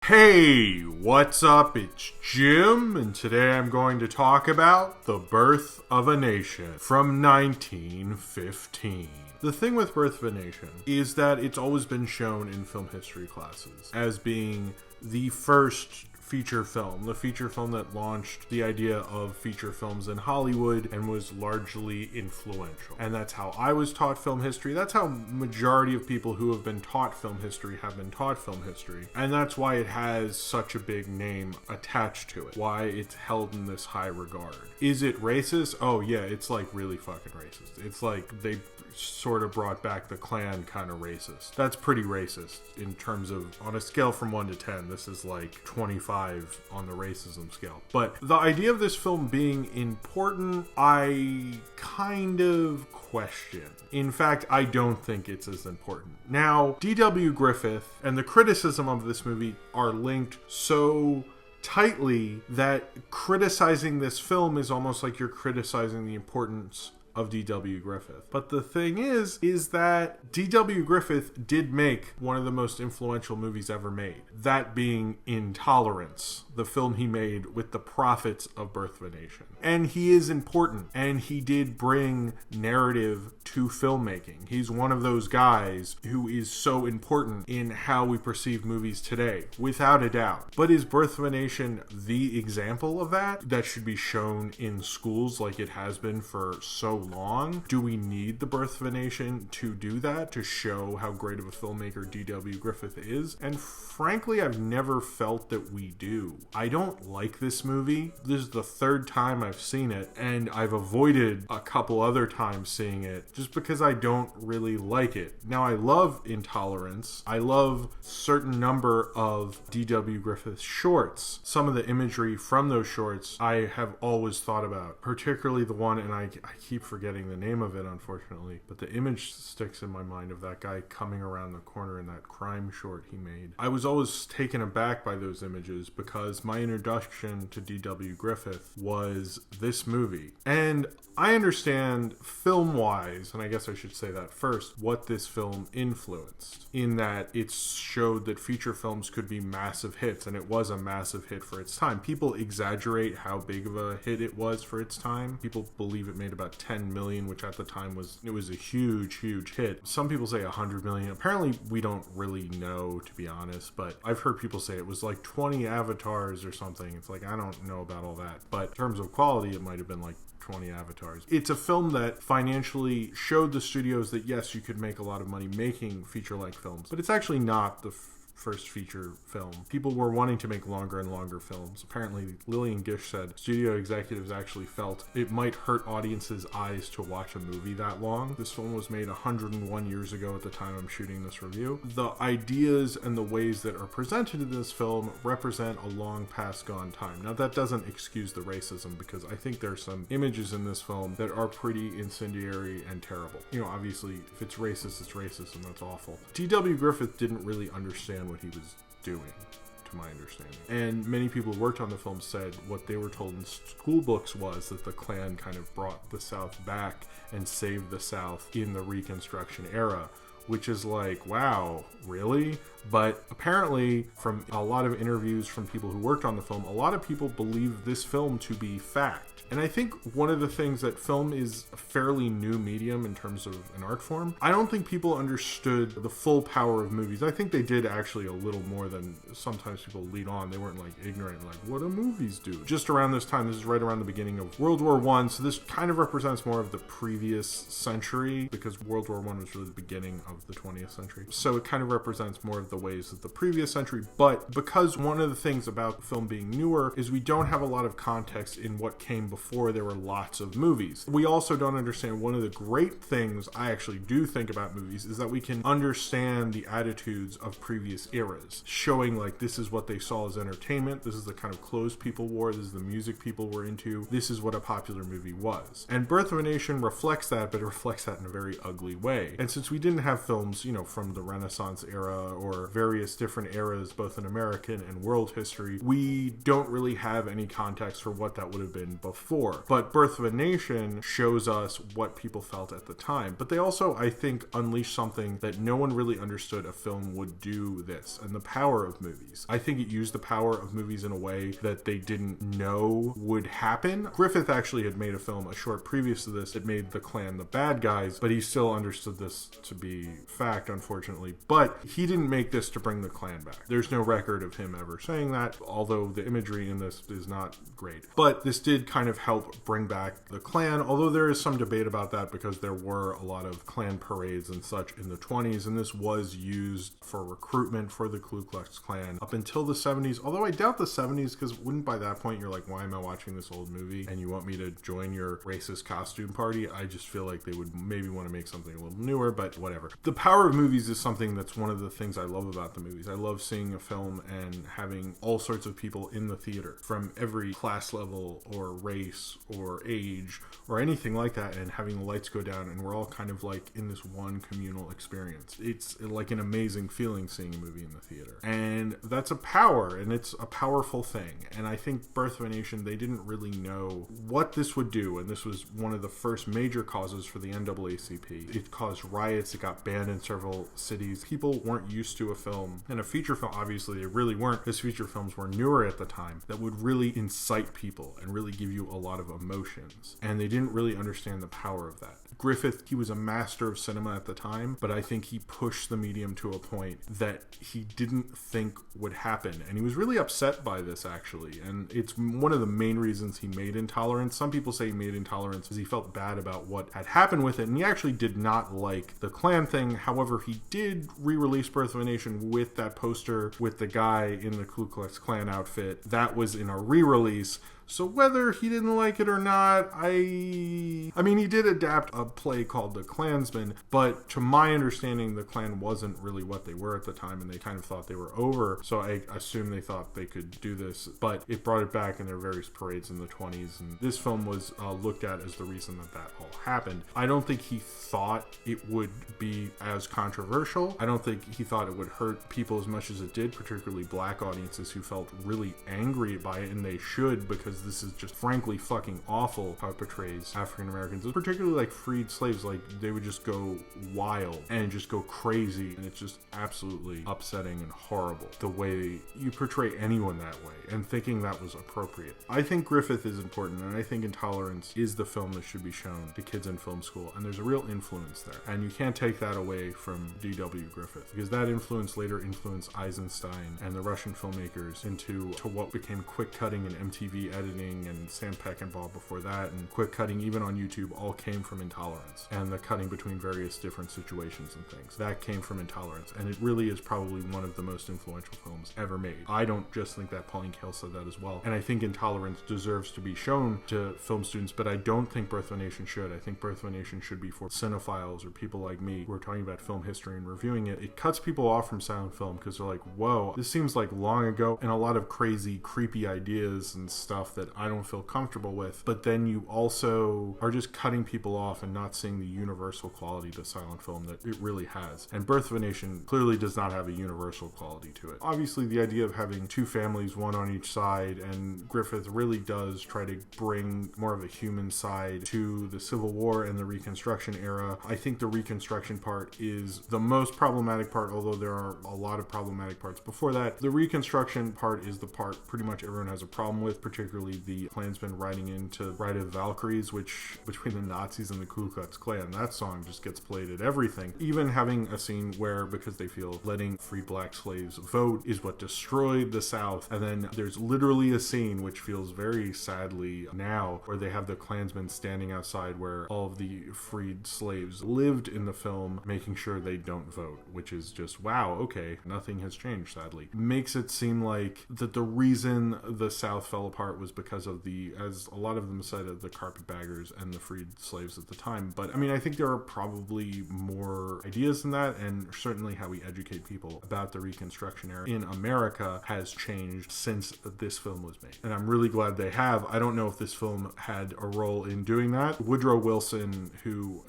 Hey, what's up? It's Jim, and today I'm going to talk about The Birth of a Nation from 1915. The thing with Birth of a Nation is that it's always been shown in film history classes as being the first feature film, the feature film that launched the idea of feature films in Hollywood and was largely influential. And that's how I was taught film history. That's how majority of people who have been taught film history have been taught film history. And that's why it has such a big name attached to it. Why it's held in this high regard. Is it racist? Oh yeah, it's like really fucking racist. It's like they sort of brought back the Klan kind of racist. That's pretty racist in terms of, on a scale from 1 to 10, this is like 25 on the racism scale. But the idea of this film being important, I kind of question. In fact, I don't think it's as important. Now, D.W. Griffith and the criticism of this movie are linked so tightly that criticizing this film is almost like you're criticizing the importance of D.W. Griffith. But the thing is that D.W. Griffith did make one of the most influential movies ever made. That being Intolerance, the film he made with the profits of Birth of a Nation. And he is important, and he did bring narrative to filmmaking. He's one of those guys who is so important in how we perceive movies today, without a doubt. But is Birth of a Nation the example of that? That should be shown in schools like it has been for so long? Do we need the Birth of a Nation to do that, to show how great of a filmmaker D.W. Griffith is? And frankly, I've never felt that we do. I don't like this movie. This is the third time I've seen it, and I've avoided a couple other times seeing it just because I don't really like it. Now, I love Intolerance. I love certain number of D.W. Griffith shorts. Some of the imagery from those shorts I have always thought about, particularly the one, and I keep forgetting the name of it, unfortunately, but the image sticks in my mind of that guy coming around the corner in that crime short he made. I was always taken aback by those images because my introduction to D.W. Griffith was this movie. And I understand film-wise, and I guess I should say that first, what this film influenced, in that it showed that feature films could be massive hits, and it was a massive hit for its time. People exaggerate how big of a hit it was for its time. People believe it made about 10 million, which at the time was a huge hit. Some people say 100 million. Apparently, we don't really know, to be honest, but I've heard people say it was like 20 avatars or something. It's like, I don't know about all that, but in terms of quality, it might have been like 20 avatars. It's a film that financially showed the studios that yes, you could make a lot of money making feature-length films, but it's actually not the first feature film. People were wanting to make longer and longer films. Apparently, Lillian Gish said studio executives actually felt it might hurt audiences' eyes to watch a movie that long. This film was made 101 years ago at the time I'm shooting this review. The ideas and the ways that are presented in this film represent a long past gone time. Now, that doesn't excuse the racism, because I think there's some images in this film that are pretty incendiary and terrible. You know, obviously, if it's racist, and that's awful. D.W. Griffith didn't really understand what he was doing, to my understanding. And many people who worked on the film said what they were told in school books was that the Klan kind of brought the South back and saved the South in the Reconstruction era, which is like, wow, really? But apparently, from a lot of interviews from people who worked on the film, a lot of people believe this film to be fact. And I think one of the things that film is a fairly new medium in terms of an art form. I don't think people understood the full power of movies. I think they did actually a little more than sometimes people lead on. They weren't like ignorant, like, what do movies do? Just around this time, this is right around the beginning of World War I, so this kind of represents more of the previous century, because World War I was really the beginning of the 20th century. So it kind of represents more of the ways of the previous century, but because one of the things about film being newer is we don't have a lot of context in what came before there were lots of movies. We also don't understand one of the great things I actually do think about movies is that we can understand the attitudes of previous eras, showing like this is what they saw as entertainment, this is the kind of clothes people wore, this is the music people were into, this is what a popular movie was. And Birth of a Nation reflects that, but it reflects that in a very ugly way. And since we didn't have have films, from the Renaissance era or various different eras, both in American and world history, we don't really have any context for what that would have been before. But Birth of a Nation shows us what people felt at the time. But they also, I think, unleash something that no one really understood a film would do this, and the power of movies. I think it used the power of movies in a way that they didn't know would happen. Griffith actually had made a film a short previous to this that made the Klan the bad guys, but he still understood this to be fact, unfortunately. But he didn't make this to bring the Klan back. There's no record of him ever saying that, although the imagery in this is not great. But this did kind of help bring back the Klan, although there is some debate about that because there were a lot of Klan parades and such in the 20s, and this was used for recruitment for the Ku Klux Klan up until the 70s, although I doubt the 70s, because wouldn't by that point you're like, why am I watching this old movie and you want me to join your racist costume party? I just feel like they would maybe want to make something a little newer, but whatever. The power of movies is something that's one of the things I love about the movies. I love seeing a film and having all sorts of people in the theater from every class level or race or age or anything like that, and having the lights go down and we're all kind of like in this one communal experience. It's like an amazing feeling seeing a movie in the theater, and that's a power, and it's a powerful thing. And I think Birth of a Nation, they didn't really know what this would do, and this was one of the first major causes for the NAACP. It caused riots, it got banned in several cities. People weren't used to a film, and a feature film, obviously they really weren't, because feature films were newer at the time, that would really incite people and really give you a lot of emotions, and they didn't really understand the power of that. Griffith, he was a master of cinema at the time, but I think he pushed the medium to a point that he didn't think would happen. And he was really upset by this, actually. And it's one of the main reasons he made Intolerance. Some people say he made Intolerance because he felt bad about what had happened with it. And he actually did not like the Klan thing. However, he did re-release Birth of a Nation with that poster with the guy in the Ku Klux Klan outfit. That was in a re-release. So whether he didn't like it or not, I mean, he did adapt a play called The Klansman, but to my understanding, the Klan wasn't really what they were at the time, and they kind of thought they were over. So I assume they thought they could do this, but it brought it back in their various parades in the 20s, and this film was looked at as the reason that all happened. I don't think he thought it would be as controversial. I don't think he thought it would hurt people as much as it did, particularly black audiences who felt really angry by it, and they should, because this is just frankly fucking awful how it portrays African Americans, particularly like freed slaves. Like, they would just go wild and just go crazy, and it's just absolutely upsetting and horrible the way you portray anyone that way, and thinking that was appropriate. I think Griffith is important, and I think Intolerance is the film that should be shown to kids in film school, and there's a real influence there, and you can't take that away from D.W. Griffith, because that influence later influenced Eisenstein and the Russian filmmakers into what became quick cutting and MTV editing, and Sam Peckinpah before that, and quick cutting even on YouTube, all came from Intolerance, and the cutting between various different situations and things. That came from Intolerance, and it really is probably one of the most influential films ever made. I don't just think that, Pauline Kael said that as well, and I think Intolerance deserves to be shown to film students, but I don't think Birth of a Nation should. I think Birth of a Nation should be for cinephiles or people like me who are talking about film history and reviewing it. It cuts people off from silent film because they're like, whoa, this seems like long ago, and a lot of crazy, creepy ideas and stuff that I don't feel comfortable with. But then you also are just cutting people off and not seeing the universal quality to silent film that it really has. And Birth of a Nation clearly does not have a universal quality to it. Obviously, the idea of having two families, one on each side, and Griffith really does try to bring more of a human side to the Civil War and the Reconstruction era. I think the Reconstruction part is the most problematic part, although there are a lot of problematic parts before that. The Reconstruction part is the part pretty much everyone has a problem with, particularly the Klansmen riding into Ride of the Valkyries, which between the Nazis and the Ku Klux Klan, that song just gets played at everything. Even having a scene where, because they feel letting free black slaves vote is what destroyed the South, and then there's literally a scene which feels very sadly now where they have the Klansmen standing outside where all of the freed slaves lived in the film, making sure they don't vote, which is just, wow, okay, nothing has changed, sadly. Makes it seem like that the reason the South fell apart was was because of as a lot of them said, the carpetbaggers and the freed slaves at the time. But I mean, I think there are probably more ideas than that, and certainly how we educate people about the Reconstruction era in America has changed since this film was made. And I'm really glad they have. I don't know if this film had a role in doing that. Woodrow Wilson,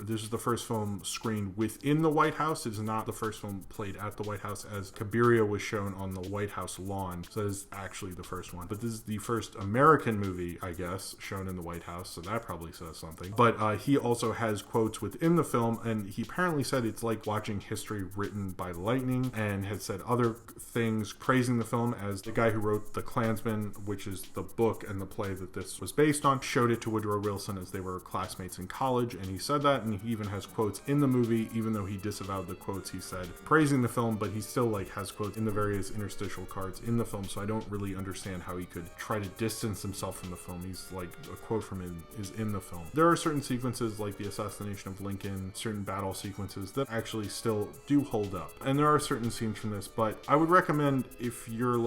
this is the first film screened within the White House. It is not the first film played at the White House, as Cabiria was shown on the White House lawn. So that is actually the first one. But this is the first American movie, I guess, shown in the White House. So that probably says something. But he also has quotes within the film, and he apparently said it's like watching history written by lightning, and had said other things praising the film, as the guy who wrote The Klansman, which is the book and the play that this was based on, showed it to Woodrow Wilson as they were classmates in college, and he said that, and he even has quotes in the movie, even though he disavowed the quotes he said praising the film, but he still has quotes in the various interstitial cards in the film. So I don't really understand how he could try to distance himself from the film. He's a quote from him is in the film. There are certain sequences like the assassination of Lincoln, certain battle sequences that actually still do hold up, and there are certain scenes from this. But I would recommend, if you're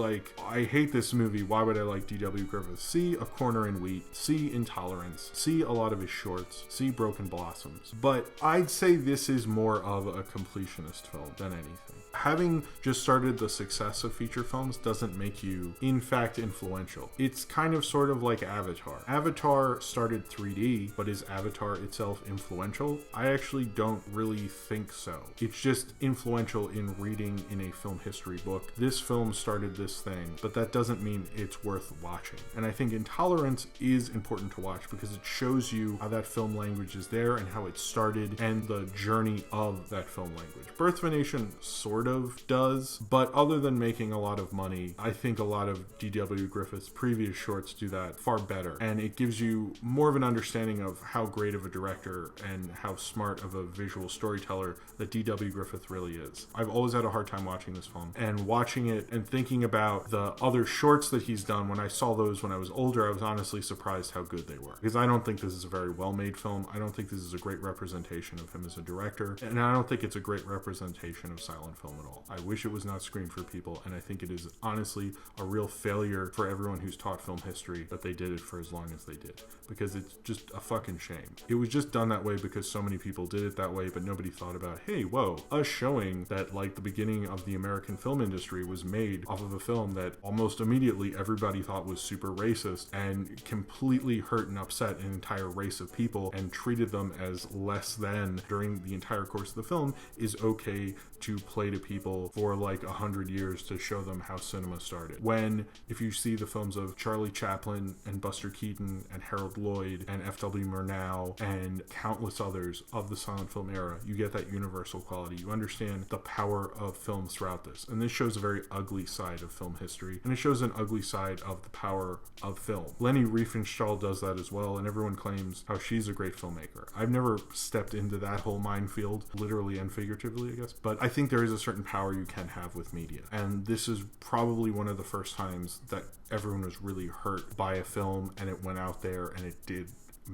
I hate this movie, why would I like D.W. Griffith? See A Corner in Wheat, see Intolerance, see a lot of his shorts, see Broken Blossoms. But I'd say this is more of a completionist film than anything. Having just started the success of feature films doesn't make you, in fact, influential. It's kind of sort of like Avatar. Avatar started 3D, but is Avatar itself influential? I actually don't really think so. It's just influential in reading in a film history book. This film started this thing, but that doesn't mean it's worth watching. And I think Intolerance is important to watch because it shows you how that film language is there and how it started and the journey of that film language. Birth of a Nation sort of does, but other than making a lot of money, I think a lot of D.W. Griffith's previous shorts do that far better, and it gives you more of an understanding of how great of a director and how smart of a visual storyteller that D.W. Griffith really is. I've always had a hard time watching this film, and watching it and thinking about the other shorts that he's done. When I saw those when I was older, I was honestly surprised how good they were, because I don't think this is a very well-made film. I don't think this is a great representation of him as a director, and I don't think it's a great representation of silent film at all. I wish it was not screened for people, and I think it is honestly a real failure for everyone who's taught film history that they did it for as long as they did, because it's just a fucking shame. It was just done that way because so many people did it that way, but nobody thought about, hey, whoa, us showing that the beginning of the American film industry was made off of a film that almost immediately everybody thought was super racist and completely hurt and upset an entire race of people and treated them as less than during the entire course of the film, is okay to play to people for 100 years to show them how cinema started. When, if you see the films of Charlie Chaplin and Buster Keaton and Harold Lloyd and F.W. Murnau and countless others of the silent film era, you get that universal quality. You understand the power of films throughout this. And this shows a very ugly side of film history, and it shows an ugly side of the power of film. Leni Riefenstahl does that as well, and everyone claims how she's a great filmmaker. I've never stepped into that whole minefield, literally and figuratively, I guess, but I think there is a certain power you can have with media. And this is probably one of the first times that everyone was really hurt by a film, and it went out there and it did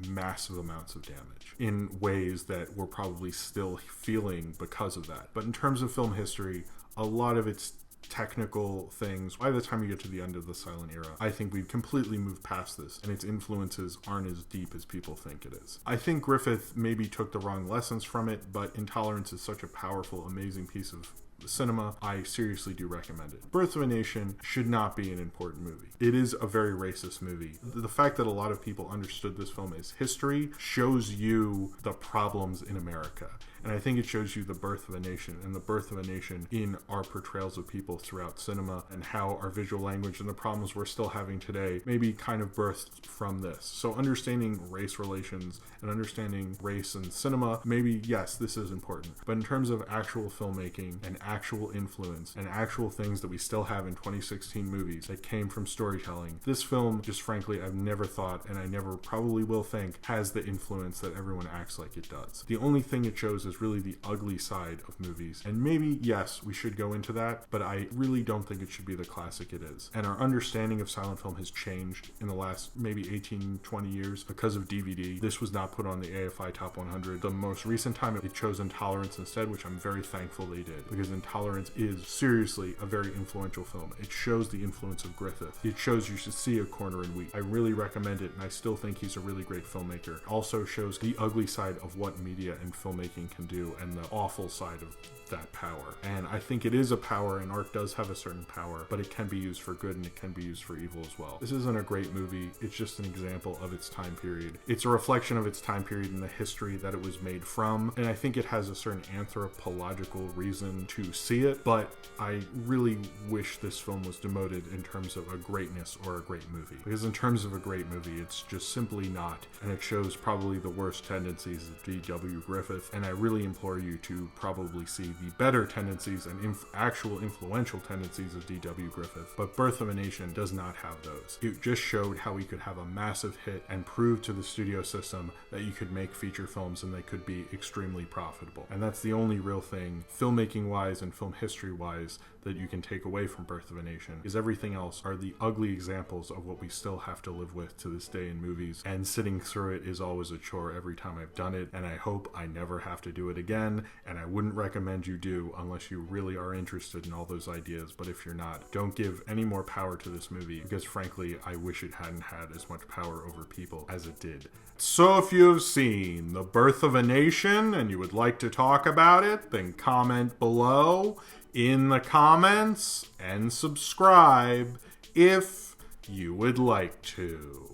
massive amounts of damage in ways that we're probably still feeling because of that. But in terms of film history, a lot of its technical things, by the time you get to the end of the silent era, I think we've completely moved past this, and its influences aren't as deep as people think it is. I think Griffith maybe took the wrong lessons from it, but Intolerance is such a powerful, amazing piece of cinema, I seriously do recommend it. Birth of a Nation should not be an important movie. It is a very racist movie. The fact that a lot of people understood this film as history shows you the problems in America. And I think it shows you the birth of a nation, and the birth of a nation in our portrayals of people throughout cinema, and how our visual language and the problems we're still having today maybe kind of birthed from this. So understanding race relations and understanding race in cinema, maybe, yes, this is important. But in terms of actual filmmaking and actual influence and actual things that we still have in 2016 movies that came from storytelling, this film, just frankly, I've never thought, and I never probably will think, has the influence that everyone acts like it does. The only thing it shows is really the ugly side of movies. And maybe, yes, we should go into that, but I really don't think it should be the classic it is. And our understanding of silent film has changed in the last maybe 18, 20 years because of DVD. This was not put on the AFI Top 100. The most recent time it chose Intolerance instead, which I'm very thankful they did, because Intolerance is seriously a very influential film. It shows the influence of Griffith. It shows you should see A Corner in Wheat. I really recommend it, and I still think he's a really great filmmaker. Also shows the ugly side of what media and filmmaking can do and the awful side of that power. And I think it is a power, and art does have a certain power, but it can be used for good and it can be used for evil as well. This isn't a great movie. It's just an example of its time period. It's a reflection of its time period and the history that it was made from, and I think it has a certain anthropological reason to see it, but I really wish this film was demoted in terms of a greatness or a great movie. Because in terms of a great movie, it's just simply not, and it shows probably the worst tendencies of D.W. Griffith, and I really implore you to probably see the better tendencies and actual influential tendencies of D.W. Griffith. But Birth of a Nation does not have those. It just showed how we could have a massive hit and prove to the studio system that you could make feature films and they could be extremely profitable. And that's the only real thing, filmmaking wise and film history wise, that you can take away from Birth of a Nation, is everything else are the ugly examples of what we still have to live with to this day in movies, and sitting through it is always a chore every time I've done it, and I hope I never have to do it again, and I wouldn't recommend you do unless you really are interested in all those ideas. But if you're not, don't give any more power to this movie, because frankly I wish it hadn't had as much power over people as it did. So if you've seen The Birth of a Nation and you would like to talk about it, then comment below in the comments and subscribe if you would like to.